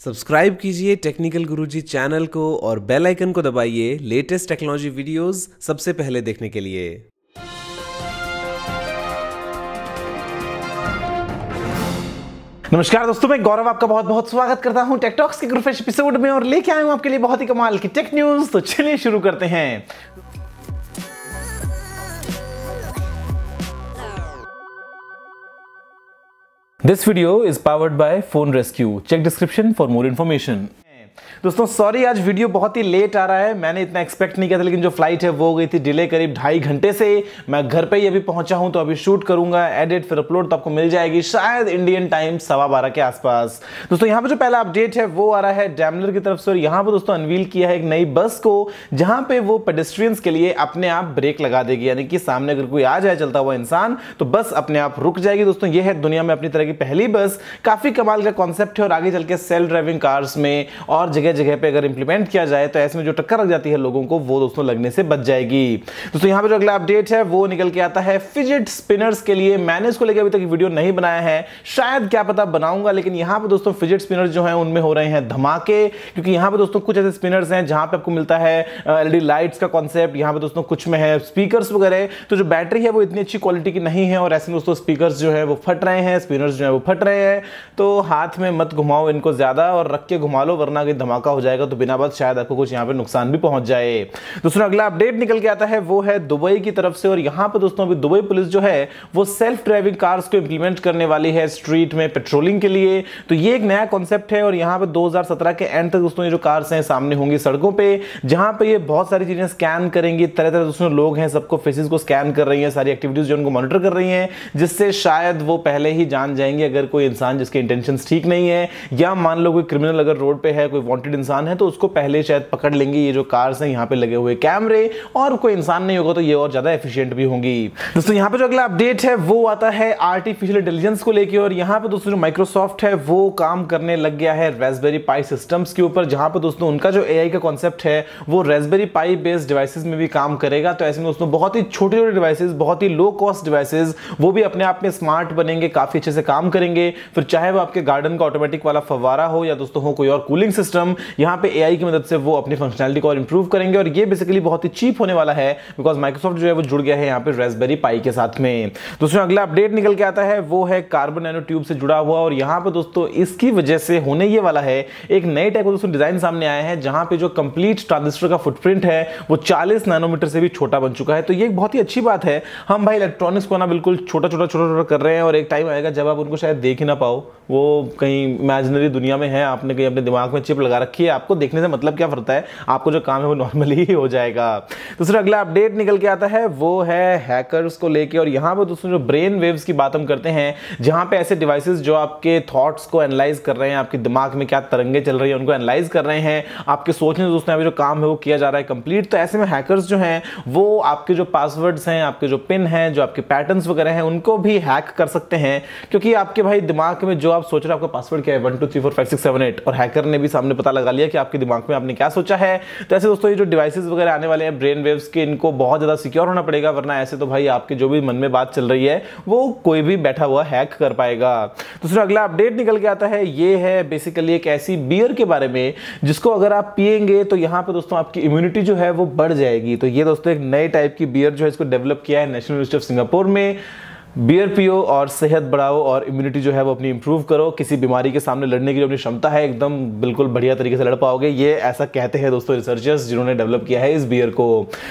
Subscribe कीजिए technical गुरुजी channel को और बेल आइकन को दबाइए लेटेस्ट टेक्नोलॉजी वीडियोस सबसे पहले देखने के लिए। नमस्कार दोस्तों, मैं गौरव आपका बहुत बहुत स्वागत करता हूं टेक टॉक्स के फ्रेश एपिसोड में और लेके आया हूं आपके लिए बहुत ही कमाल की टेक न्यूज। तो चलिए शुरू करते हैं। This video is powered by Phone Rescue. Check description for more information. दोस्तों सॉरी, आज वीडियो बहुत ही लेट आ रहा है। मैंने इतना एक्सपेक्ट नहीं किया था, लेकिन जो फ्लाइट है वो हो गई थी डिले करीब 2.5 घंटे से। मैं घर पे ही अभी पहुंचा हूं, तो अभी शूट करूंगा, एडिट फिर अपलोड तो आपको मिल जाएगी शायद इंडियन टाइम 12:15 के आसपास। दोस्तों यहाँ पे जो पहला अपडेट है वो आ रहा है डैमलर की तरफ से, और यहाँ पे दोस्तों अनवील किया है एक नई बस को, जहां पे वो पेडेस्ट्रियंस के लिए अपने आप ब्रेक लगा देगी, यानी कि सामने अगर कोई आ जाए चलता हुआ इंसान तो बस अपने आप रुक जाएगी। दोस्तों ये है दुनिया में अपनी तरह की पहली बस। काफी कमाल का कॉन्सेप्ट है और आगे चल के सेल्फ ड्राइविंग कार्स में और जगह जगह पे अगर इंप्लीमेंट किया जाए तो ऐसे में जो टक्कर लग जाती है लोगों को, वो दोस्तों लगने से बच जाएगी। दोस्तों यहाँ पे जो अगला अपडेट है वो निकल के आता है फिजेट स्पिनर्स के लिए। मैंने इसको लेकर अभी तक वीडियो नहीं बनाया है, शायद क्या पता बनाऊंगा, लेकिन यहाँ पे दोस्तों फिजेट स्पिनर्स जो हैं उनमें हो रहे हैं धमाके, क्योंकि यहाँ पे दोस्तों कुछ ऐसे स्पिनर्स हैं जहां पे आपको मिलता है एलईडी लाइट्स का कॉन्सेप्ट, यहाँ पे दोस्तों कुछ में है स्पीकर्स वगैरह। तो जो बैटरी है वो इतनी अच्छी क्वालिटी की नहीं है और ऐसे में दोस्तों स्पीकर्स जो है वो फट रहे हैं, स्पिनर्स जो है वो फट रहे हैं। तो हाथ में मत घुमाओ इनको ज्यादा और रख के घुमा लो, वरना धमाका हो जाएगा तो बिना बात शायद आपको कुछ यहाँ पे नुकसान भी पहुंच जाए। दोस्तों अगला अपडेट निकल के आता है वो है दुबई की तरफ से, और यहाँ पे दोस्तों अभी दुबई पुलिस जो है वो सेल्फ ड्राइविंग कार्स को इंप्लीमेंट करने वाली है स्ट्रीट में पेट्रोलिंग के लिए। तो ये एक नया कॉन्सेप्ट है और यहाँ पे 2017 के एंड तक दोस्तों ये जो कार्स हैं सामने होंगी सड़कों पे, जहां पे ये बहुत सारी चीजें स्कैन करेंगी। तरह तरह दोस्तों लोग हैं, सबको फेसेस को स्कैन कर रही हैं, सारी एक्टिविटीज जो उनको मॉनिटर कर रही हैं, जिससे शायद वो पहले ही जान जाएंगे अगर कोई इंसान जिसके इंटेंशंस ठीक नहीं है, या मान लो कोई क्रिमिनल अगर रोड पे है, कोई वांटेड इंसान है, तो उसको पहले शायद पकड़ लेंगे ये जो कार्स हैं यहाँ पे लगे हुए कैमरे, और कोई इंसान नहीं होगा तो ये और ज्यादा एफिशिएंट भी होंगी। दोस्तों यहाँ पे जो अगला अपडेट है वो आता है आर्टिफिशियल इंटेलिजेंस को लेके, और यहाँ पे दोस्तों जो माइक्रोसॉफ्ट है वो काम करने लग गया है रास्पबेरी पाई सिस्टम्स के ऊपर, जहां पे दोस्तों उनका जो एआई का कॉन्सेप्ट है वो रास्पबेरी पाई बेस्ड डिवाइसेस में भी काम करेगा। तो ऐसे में दोस्तों बहुत ही छोटे छोटे डिवाइसेस, बहुत ही लो कॉस्ट डिवाइसेस, वो भी अपने आप में स्मार्ट बनेंगे, काफी अच्छे से काम करेंगे। फिर चाहे वो आपके गार्डन का ऑटोमेटिक वाला फव्वारा हो या दोस्तों हो कोई और कूलिंग सिस्टम, यहाँ पे एआई की मदद से वो अपनी फंक्शनैलिटी को और इंप्रूव करेंगे। और ये बेसिकली बहुत ही चीप होने वाला है, बिकॉज माइक्रोसॉफ्ट जो है वो जुड़ गया है यहाँ पे रास्पबेरी पाई के साथ में। दोस्तों अगला अपडेट निकल के आता है वो है कार्बन नैनो ट्यूब से जुड़ा हुआ, और यहाँ पे दोस्तों इसकी वजह से होने ये वाला है एक नए टाइप का दोस्तों डिजाइन सामने आया है, जहां पे जो कंप्लीट ट्रांजिस्टर का फुटप्रिंट है वो 40 नैनोमीटर से भी छोटा बन चुका है। तो ये एक बहुत ही अच्छी बात है। हम भाई इलेक्ट्रॉनिक्स को ना बिल्कुल छोटा छोटा छोटा छोटा कर रहे हैं, और एक टाइम आएगा जब आप उनको शायद देख ही ना पाओ, वो कहीं इमेजिनरी दुनिया में है, आपने कहीं अपने दिमाग में चिप लगा रखी है, आपको देखने से मतलब क्या पड़ता है, आपको जो काम है वो नॉर्मली ही हो जाएगा। दूसरा अगला अपडेट निकल के आता है वो है हैकर्स को लेके, और यहाँ पे दोस्तों जो ब्रेन वेव्स की बात हम करते हैं, जहां पे ऐसे डिवाइसेस जो आपके थॉट्स को एनालाइज कर रहे हैं, आपके दिमाग में क्या तरंगे चल रही है उनको एनालाइज कर रहे हैं, आपके सोचने से दोस्तों अभी जो काम है वो किया जा रहा है कंप्लीट। तो ऐसे में हैकर्स जो हैं वो आपके जो पासवर्ड्स हैं, आपके जो पिन हैं, जो आपके पैटर्न्स वगैरह हैं, उनको भी हैक कर सकते हैं, क्योंकि आपके भाई दिमाग में जो आप सोच रहे हैं, आपका पासवर्ड क्या है 1 2 3 4 5 6 7 8, और हैकर ने भी सामने पता लगा लिया कि आपके दिमाग में आपने क्या सोचा है। तो ऐसे दोस्तों ये जो डिवाइसेस वगैरह आने वाले हैं ब्रेन वेव्स के, इनको बहुत ज्यादा सिक्योर होना पड़ेगा, वरना ऐसे तो भाई आपके जो भी मन में बात चल रही है वो कोई भी बैठा हुआ हैक कर पाएगा। दूसरा अगला अपडेट निकल के आता है ये है बेसिकली एक ऐसी बियर के बारे में जिसको अगर आप पिएंगे तो यहाँ पे दोस्तों आपकी इम्यूनिटी जो है वो बढ़ जाएगी। तो ये दोस्तों एक नए टाइप की बियर जो है इसको डेवलप किया है नेशनल यूनिवर्सिटी ऑफ सिंगापुर में। बियर पियो और सेहत बढ़ाओ और इम्यूनिटी जो है वो अपनी इंप्रूव करो, किसी बीमारी के सामने लड़ने की जो अपनी क्षमता है एकदम बिल्कुल बढ़िया तरीके से लड़ पाओगे, ये ऐसा कहते हैं दोस्तों रिसर्चर्स जिन्होंने डेवलप किया है इस बियर को।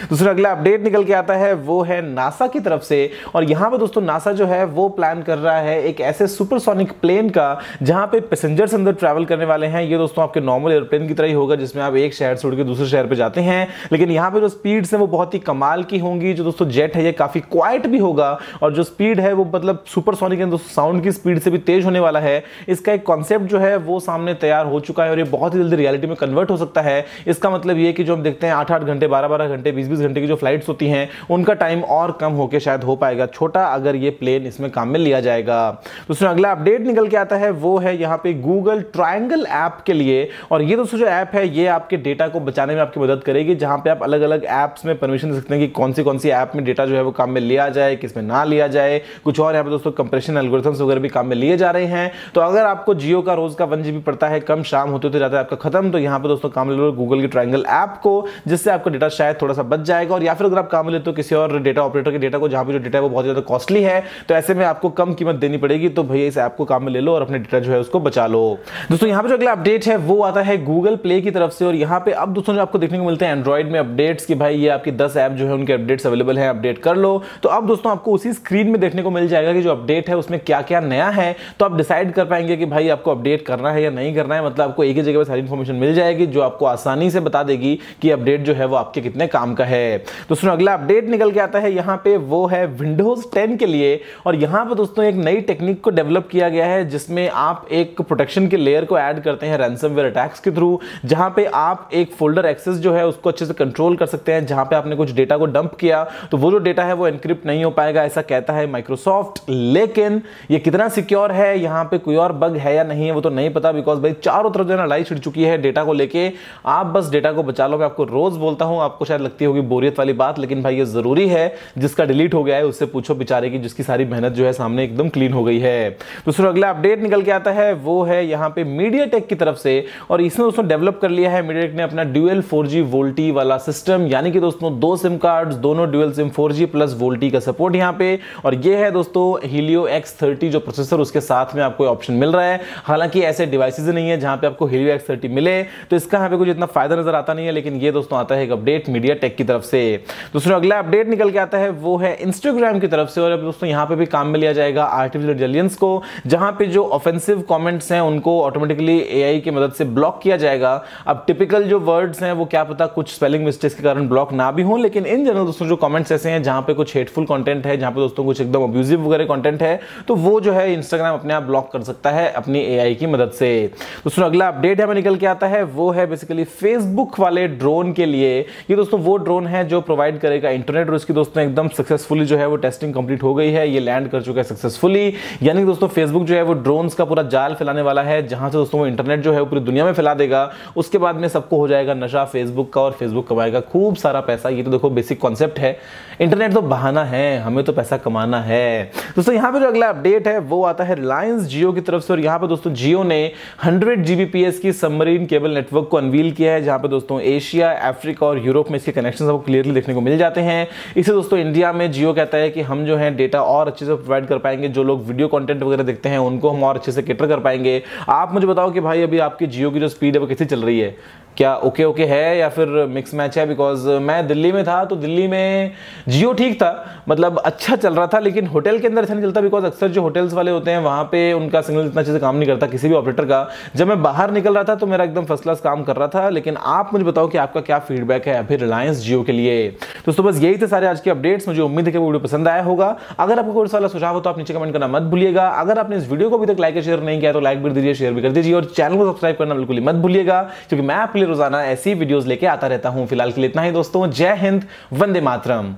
दूसरा अगला अपडेट निकल के आता है वो है नासा की तरफ से, और यहाँ पे दोस्तों नासा जो है वो प्लान कर रहा है एक ऐसे सुपरसोनिक प्लेन का जहां पे पैसेंजर्स अंदर ट्रैवल करने वाले हैं। ये दोस्तों आपके नॉर्मल एयरप्लेन की तरह ही होगा, जिसमें आप एक शहर से उड़ के दूसरे शहर पे जाते हैं, लेकिन यहाँ पे जो स्पीड्स है वो बहुत ही कमाल की होंगी। जो दोस्तों जेट है ये काफी क्वाइट भी होगा, और जो स्पीड है वो मतलब सुपरसोनिक साउंड की स्पीड से भी तेज होने वाला है। इसका एक कॉन्सेप्ट जो है वो सामने तैयार हो चुका है, और ये बहुत ही जल्दी रियलिटी में कन्वर्ट हो सकता है। इसका मतलब ये कि जो हम देखते हैं 8-8 घंटे 12-12 घंटे 20-20 घंटे की जो फ्लाइट्स होती हैं उनका टाइम और कम होकर शायद हो पाएगा छोटा, अगर ये प्लेन इसमें काम में लिया जाएगा। दोस्तों अगला अपडेट निकल के आता है वो है यहाँ पे गूगल ट्रायंगल ऐप के लिए, और ये दोस्तों जो ऐप है ये आपके डेटा को बचाने में आपकी मदद करेगी, जहां पे आप अलग अलग ऐप्स में परमिशन दे सकते हैं कि कौन सी ऐप में डेटा जो है वो काम में लिया जाए, किसमें ना लिया जाए, कुछ और यहाँ पे दोस्तों कंप्रेशन एल्गोरिथम्स वगैरह भी काम में लिए जा रहे हैं। तो अगर आपको जियो का रोज का 1 GB पड़ता है कम, शाम होते होते जाता है आपका खत्म, तो यहाँ पे दोस्तों काम ले लो गूगल की ट्रायंगल ऐप को, जिससे आपका डेटा शायद थोड़ा सा बच जाएगा। और या फिर अगर आप काम लेते हो किसी और डेटा ऑपरेटर के डेटा को जहां पे जो डेटा है वो बहुत ज्यादा कॉस्टली है, तो ऐसे में आपको कम कीमत देनी पड़ेगी, तो भैया इस ऐप को काम में ले लो और अपने डेटा जो है उसको बचा लो। दोस्तों यहाँ पे जो अगला अपडेट है वो आता है गूगल प्ले की तरफ से, और यहाँ पे अब दोस्तों जो आपको देखने को मिलते हैं एंड्रॉइड में अपडेट्स कि भाई ये आपकी 10 ऐप जो है उनके अपडेट्स अवेलेबल है, अपडेट कर लो। तो अब दोस्तों आपको उसी स्क्रीन में देखने को मिल जाएगा कि जो अपडेट है उसमें क्या क्या नया है, तो आप डिसाइड कर पाएंगे कि भाई आपको अपडेट करना है या नहीं करना है। मतलब आपको एक ही जगह पर सारी इंफॉर्मेशन मिल जाएगी जो आपको आसानी से बता देगी कि अपडेट जो है वो आपके कितने काम का है। दोस्तों अगला अपडेट निकल के आता है यहाँ पे, वो है विंडोज 10 के लिए। और यहाँ पे दोस्तों एक नई टेक्निक को डेवलप किया गया है जिसमें आप एक प्रोटेक्शन के लेयर को ऐड करते हैं रैंसमवेयर अटैक्स के थ्रू, जहां पे आप एक फोल्डर एक्सेस जो है उसको अच्छे से कंट्रोल कर सकते हैं। जहां पे आपने कुछ डेटा को डंप किया तो वो जो डेटा है वो एनक्रिप्ट नहीं हो पाएगा, ऐसा कहता है माइक्रोसॉफ्ट। लेकिन ये कितना सिक्योर है, यहाँ पे कोई और बग है या नहीं है वो तो नहीं पता, बिकॉज भाई चारों तरफ जो है लड़ाई छिड़ चुकी है डेटा को लेके। आप बस डेटा को बचा लो। मैं आपको रोज बोलता हूं, आपको शायद लगती होगी बोरियत वाली बात, लेकिन भाई ये जरूरी है। जिसका डिलीट हो गया है उससे पूछो बेचारे की, जिसकी सारी मेहनत जो है सामने एकदम क्लीन हो गई है। दूसरा अगला अपडेट निकल के आता है वो है यहाँ पे मीडियाटेक की तरफ से, और इसने दोस्तों डेवलप कर लिया है मीडियाटेक ने अपना ड्यूअल 4G वोल्टी वाला सिस्टम, यानी कि दोस्तों 2 सिम कार्ड्स, दोनों dual SIM 4G plus VoLTE का सपोर्ट यहाँ पे। और ये है दोस्तों Helio X30 जो प्रोसेसर, उसके साथ में आपको ऑप्शन मिल रहा है। हालांकि ऐसे डिवाइसेज नहीं है जहां पे आपको Helio X30 मिले, तो इसका यहाँ पे कुछ इतना फायदा नजर आता नहीं है, लेकिन ये दोस्तों आता है एक अपडेट मीडियाटेक की तरफ से। दूसरा अगला अपडेट निकल के आता है वो है इंस्टाग्राम की तरफ से, और अब दोस्तों यहाँ पे भी काम में लिया जाएगा आर्टिफिशियल इंटेलिजेंस को, जहां पे जो ऑफेंसिव कमेंट्स हैं उनको ऑटोमेटिकली एआई की मदद से ब्लॉक किया जाएगा। अब टिपिकल जो वर्ड्स हैं वो क्या पता कुछ स्पेलिंग मिस्टेक्स के कारण ब्लॉक ना भी हो, लेकिन इन जनरल दोस्तों जो कमेंट्स ऐसे हैं जहां पे कुछ हेटफुल कंटेंट है, जहां पे दोस्तों कुछ एकदम अब्यूजिव वगैरह कंटेंट है, तो वो जो है इंस्टाग्राम अपने आप ब्लॉक कर सकता है अपनी एआई की मदद से। दोस्तों अगला अपडेट हमें निकल के आता है वो है बेसिकली फेसबुक वाले ड्रोन के लिए। ये दोस्तों वो ड्रोन है जो प्रोवाइड करेगा इंटरनेट, और इसकी दोस्तों एकदम सक्सेसफुली जो है वो टेस्टिंग कंप्लीट हो गई है, ये लैंड कर चुका है सक्सेसफुली। यानी कि दोस्तों फेसबुक जो है वो ड्रोन्स का पूरा जाल फैलाने वाला है, जहां से दोस्तों वो इंटरनेट जो है वो पूरी दुनिया में फैला देगा। उसके बाद में सबको हो जाएगा नशा फेसबुक का, और फेसबुक कमाएगा खूब सारा पैसा। ये तो देखो बेसिक कॉन्सेप्ट है, इंटरनेट तो बहाना है, हमें तो पैसा कमाना है। दोस्तों यहाँ पे जो अगला अपडेट है वो आता है रिलायंस जियो की तरफ से, और यहाँ पे दोस्तों जियो ने 100 Gbps की सबमरीन केबल नेटवर्क को अनवील किया है, जहां पे दोस्तों एशिया, अफ्रीका और यूरोप में इसके कनेक्शंस आपको क्लियरली देखने को मिल जाते हैं। इसे दोस्तों इंडिया में जियो कहता है कि हम जो है डेटा और अच्छे से प्रोवाइड कर पाएंगे, जो लोग वीडियो कंटेंट वगैरह देखते हैं उनको हम और अच्छे से कैटर कर पाएंगे। आप मुझे बताओ कि भाई अभी आपकी जियो की जो स्पीड है वो कैसी चल रही है, क्या ओके है या फिर मिक्स मैच है? बिकॉज मैं दिल्ली में था तो दिल्ली में जियो ठीक था, मतलब अच्छा चल रहा था, लेकिन होटल के अंदर अच्छा नहीं चलता, बिकॉज अक्सर जो होटल्स वाले होते हैं वहां पे उनका सिग्नल इतना अच्छे से काम नहीं करता किसी भी ऑपरेटर का। जब मैं बाहर निकल रहा था तो मेरा एकदम फर्स्ट क्लास काम कर रहा था। लेकिन आप मुझे बताओ कि आपका क्या फीडबैक है अभी रिलायंस जियो के लिए। दोस्तों बस यही थे सारे आज के अपडेट्स, मुझे उम्मीद है कि वीडियो पसंद आया होगा। अगर आपको कोई सवाल सुझाव हो तो आप नीचे कमेंट करना मत भूलिएगा। अगर आपने इस वीडियो को अभी तक लाइक शेयर नहीं किया तो लाइक भी दीजिए, शेयर भी कर दीजिए, और चैनल को सब्सक्राइब करना बिल्कुल ही मत भूलिएगा, क्योंकि मैं आपके लिए रोजाना ऐसी वीडियोस लेके आता रहता हूं। फिलहाल के लिए इतना ही दोस्तों, जय हिंद, वंदे मातरम।